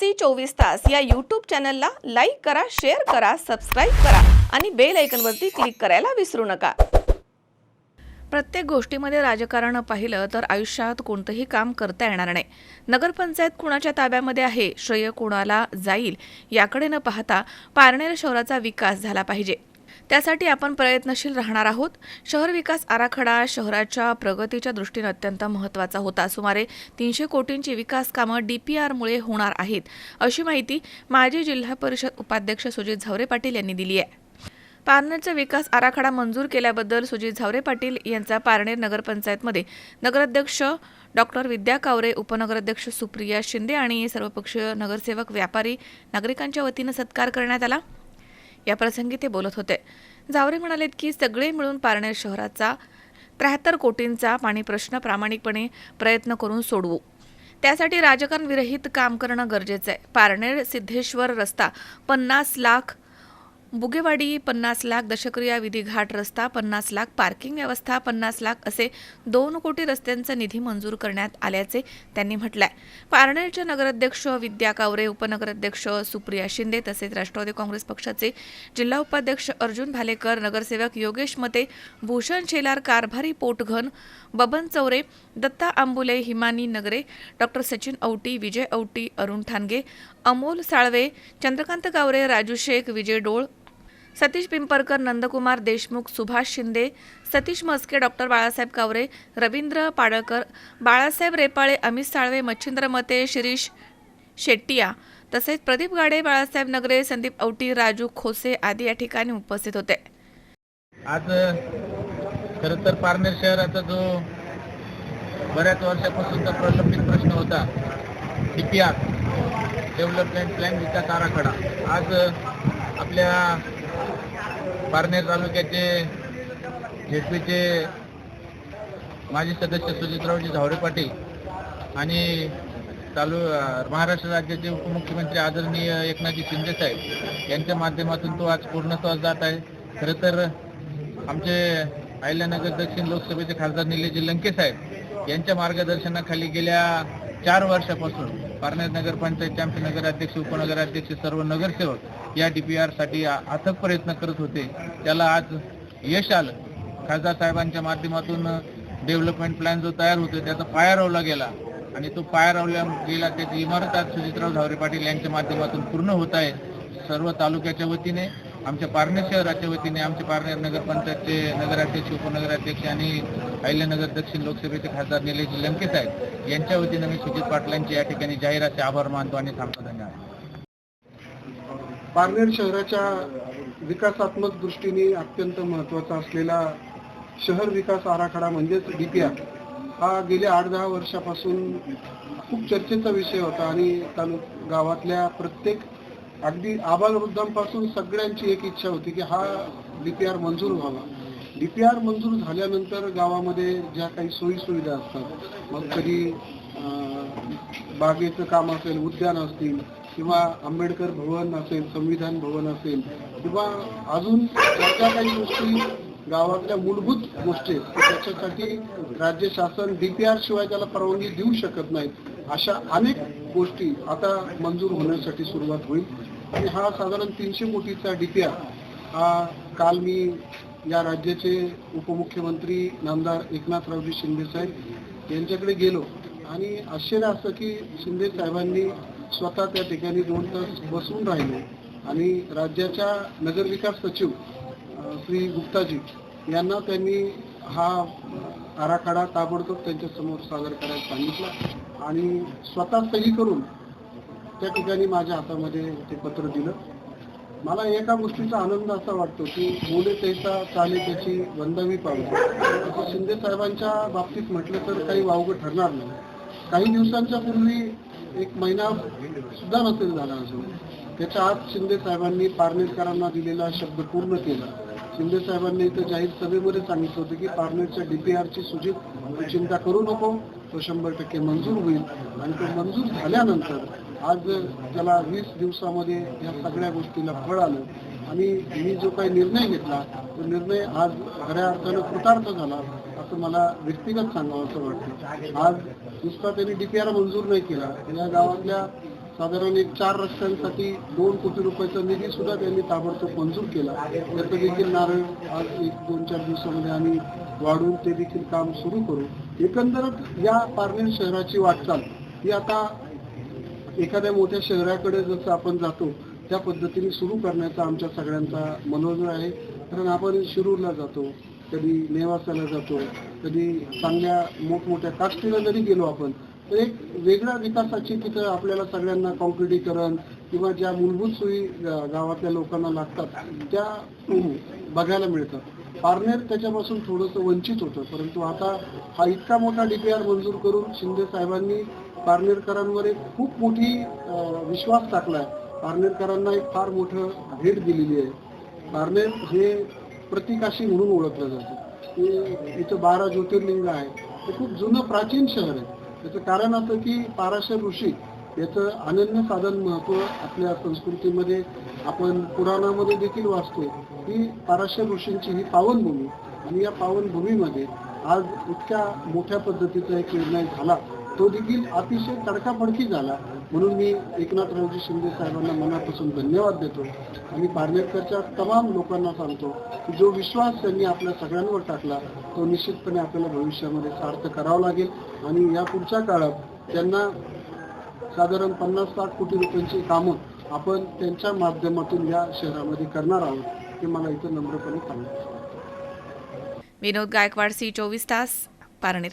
C 24 तास या YouTube चॅनलला लाईक करा, शेअर करा, सबस्क्राईब करा आणि बेल आयकॉनवरती क्लिक करायला विसरू नका। प्रत्येक गोष्टीमध्ये राजकारण पाहिलं तर आयुष्यात कोणतेही काम करता येणार नाही। नगरपंचायत कुणाच्या ताब्यामध्ये आहे, श्रेय कोणाला जाईल याकडे न पाहता पारनेर शहराचा विकास झाला पाहिजे। त्यासाठी आपण प्रयत्नशील राहणार आहोत। शहर विकास आराखडा शहराच्या प्रगतीच्या दृष्टीने अत्यंत महत्त्वाचा होता। सुमारे 300 कोटींची विकास कामं DPR मुळे होणार आहेत, अशी माहिती माजी जिल्हा परिषद उपाध्यक्ष सुजित झावरे पाटील यांनी दिली आहे। पारनेरचा विकास आराखडा मंजूर केल्याबद्दल सुजित झावरे पाटील यांचा पारनेर नगरपंचायतमध्ये नगराध्यक्ष डॉक्टर विद्या कावरे, उपनगराध्यक्ष सुप्रिया शिंदे आणि सर्वपक्षीय नगरसेवक, व्यापारी, नागरिकांच्या वतीने सत्कार करण्यात आला। या प्रसंगी ते बोलत होते। झावरे म्हणालेत की सगळे मिळून पारनेर शहराचा 73 कोटींचा पाणी प्रश्न प्रामाणिकपणे प्रयत्न करून सोडवू। त्यासाठी राजकारण विरहित काम करणं गरजेचं आहे। पारनेर सिद्धेश्वर रस्ता 50 लाख, बुगेवाडी 50 लाख, दशक्रिया विधी घाट रस्ता 50 लाख, पार्किंग व्यवस्था 50 लाख असे 2 कोटी रस्त्यांचा निधी मंजूर करण्यात आल्याचे त्यांनी म्हटलंय। पारनेरच्या नगराध्यक्ष विद्या कावरे, उपनगराध्यक्ष सुप्रिया शिंदे तसेच राष्ट्रवादी काँग्रेस पक्षाचे जिल्हा उपाध्यक्ष अर्जुन भालेकर, नगरसेवक योगेश मते, भूषण शेलार, कारभारी पोटघन, बबन चौरे, दत्ता आंबुले, हिमानी नगरे, डॉक्टर सचिन औटी, विजय औटी, अरुण ठाणगे, अमोल साळवे, चंद्रकांत कावरे, राजू शेख, विजय डोळ, सतीश पिंपरकर, नंदकुमार देशमुख, सुभाष शिंदे, सतीश मस्के, डॉक्टर बाळासाहेब कावरे, रवींद्र पाडळकर, बाळासाहेब रेपाळे, अमित साळवे, मच्छिंद्र मते, शिरीष शेट्टिया तसेच प्रदीप गाडे, बाळासाहेब नगरे, संदीप औटी, राजू खोसे आदी या ठिकाणी उपस्थित होते। आज खरं तर पारनेर शहराचा जो बऱ्याच वर्षापासूनचा प्रलंबित प्रश्न होता, DPR डेव्हलपमेंट प्लॅन विकास आराखडा, आज आपल्या पारनेर तालुक्याचे झेडपीचे माजी सदस्य सुजितरावजी झावरे पाटील आणि महाराष्ट्र राज्याचे उपमुख्यमंत्री आदरणीय एकनाथजी शिंदे साहेब यांच्या माध्यमातून तो आज पूर्णत्वास जात आहे। खरं तर आमचे अहिल्यानगर दक्षिण लोकसभेचे खासदार निलेशजी लंके साहेब यांच्या मार्गदर्शनाखाली गेल्या 4 वर्षापासून पारनेर नगरपंचायतचे आमचे नगराध्यक्ष, उपनगराध्यक्ष, सर्व नगरसेवक या DPR साठी अथक प्रयत्न करत होते। त्याला आज यश आलं। खासदार साहेबांच्या माध्यमातून डेव्हलपमेंट प्लॅन जो तयार होतो त्याचा पाया रोवला गेला आणि तो पाया रोवला गेला, त्याची इमारत आज सुजितराव झावरे पाटील यांच्या माध्यमातून पूर्ण होत आहे। सर्व तालुक्याच्या वतीने, आमच्या पारनेर शहराच्या वतीने, आमचे पारनेर नगरपंचायतचे नगराध्यक्ष, उपनगराध्यक्ष आणि अहिल्यानगर दक्षिण लोकसभेचे खासदार निलेशजी लंके साहेब यांच्या वतीने मी सुजित पाटलांचे या ठिकाणी जाहीर असे आभार मानतो आणि थांबतो। धन्यवाद। पारनेर शहराच्या विकासात्मक दृष्टीने अत्यंत महत्त्वाचा असलेला शहर विकास आराखडा म्हणजेच DPR हा गेल्या 8-10 वर्षापासून खूप चर्चेचा विषय होता आणि गावातल्या प्रत्येक अगदी आबालवृद्धांपासून सगळ्यांची एक इच्छा होती की हा DPR मंजूर व्हावा। DPR मंजूर झाल्यानंतर गावामध्ये ज्या काही सोयीसुविधा असतात, मग कधी बागेचं काम असेल, उद्यान असतील किंवा आंबेडकर भवन असेल, संविधान भवन असेल किंवा अजून ज्या काही गोष्टी गावातल्या मूलभूत गोष्टी आहेत त्याच्यासाठी राज्य शासन DPR शिवाय त्याला परवानगी देऊ शकत नाही, अशा अनेक गोष्टी आता मंजूर होण्यासाठी सुरुवात होईल। आणि हा साधारण 300 कोटीचा DPR हा काल मी या राज्याचे उपमुख्यमंत्री नामदार एकनाथरावजी शिंदे साहेब यांच्याकडे गेलो आणि आश्चर्य असं की शिंदे साहेबांनी स्वतः त्या ठिकाणी 2 तास बसून राहिले आणि राज्याच्या नगरविकास सचिव श्री गुप्ताजी यांना त्यांनी हा आराखडा ताबडतोब त्यांच्या समोर सादर करायला सांगितलं आणि स्वतः सही करून त्या ठिकाणी माझ्या हातामध्ये ते पत्र दिलं। मला एका गोष्टीचा आनंद असा वाटतो की बोले तैसा चाले त्याची वंदावी पावले, असं शिंदे साहेबांच्या बाबतीत म्हटलं तर काही वावगं ठरणार नाही। काही दिवसांच्या पूर्वी 1 महिना सुद्धा नसेल झाला अजून, त्याच्या आत शिंदे साहेबांनी पारनेरकरांना दिलेला शब्द पूर्ण केला। शिंदे साहेबांनी इथं जाहीर सभेमध्ये सांगितलं होतं की पारनेरच्या DPRची सुजित चिंता करू नको, तो 100% मंजूर होईल आणि तो मंजूर झाल्यानंतर आज त्याला 20 दिवसामध्ये या सगळ्या गोष्टीला फळ आलं आणि मी जो काही निर्णय घेतला तो निर्णय आज खऱ्या अर्थानं कृतार्थ झाला असं मला व्यक्तिगत सांगावं असं वाटतं। आज नुसता त्यांनी DPR मंजूर नाही केला, या गावातल्या साधारण एक 4 रस्त्यांसाठी 2 कोटी रुपयाचा निधी सुद्धा त्यांनी ताबडतोब मंजूर केला. त्याचं देखील नारळ आज 1-2-4 दिवसामध्ये आम्ही वाढून ते देखील काम सुरू करू. एकंदरच या पारनेर शहराची वाटचाल ही आता एखाद्या मोठ्या शहराकडे जसं आपण जातो त्या पद्धतीने सुरू करण्याचा आमच्या सगळ्यांचा मनोदय आहे. कारण आपण शिरूरला जातो, कधी नेवासाला जातो, कधी चांगल्या मोठमोठ्या काष्टीला जरी गेलो आपण तर एक वेगळ्या विकासाची तिथं आपल्याला सगळ्यांना कॉन्क्रिटीकरण किंवा ज्या मूलभूत सोयी गावातल्या लोकांना लागतात त्या बघायला मिळतात. पारनेर त्याच्यापासून थोडंसं वंचित होतं, परंतु आता हा इतका मोठा DPR मंजूर करून शिंदे साहेबांनी पारनेरकरांवर एक खूप मोठी विश्वास टाकलाय. पारनेरकरांना एक फार मोठं भेट दिलेली आहे. पारनेर हे प्रतिकाशी म्हणून ओळखलं जातं. इथं 12 ज्योतिर्लिंग आहे. हे खूप जुनं प्राचीन शहर आहे. त्याचं कारण असं की पाराशर ऋषी याचं अनन्य साधन महत्त्व आपल्या संस्कृतीमध्ये आपण पुराणामध्ये देखील वाचतो की पाराशर ऋषींची ही पावनभूमी आणि या पावनभूमीमध्ये आज इतक्या मोठ्या पद्धतीचा एक निर्णय झाला तो देखील अतिशय तडकाफडकी झाला. म्हणून मी एकनाथरावजी शिंदे साहेबांना मनापासून धन्यवाद देतो आणि पारनेरकरच्या तमाम लोकांना सांगतो की जो विश्वास त्यांनी आपल्या सगळ्यांवर टाकला तो निश्चितपणे आपल्याला भविष्यामध्ये सार्थ करावा लागेल आणि या पुढच्या काळात त्यांना साधारण 50-60 कोटी रुपयांची कामं आपण त्यांच्या माध्यमातून या शहरामध्ये करणार आहोत हे मला इथं नम्रपणे सांगायचं. विनोद गायकवाड, C24 तास, पारनेर.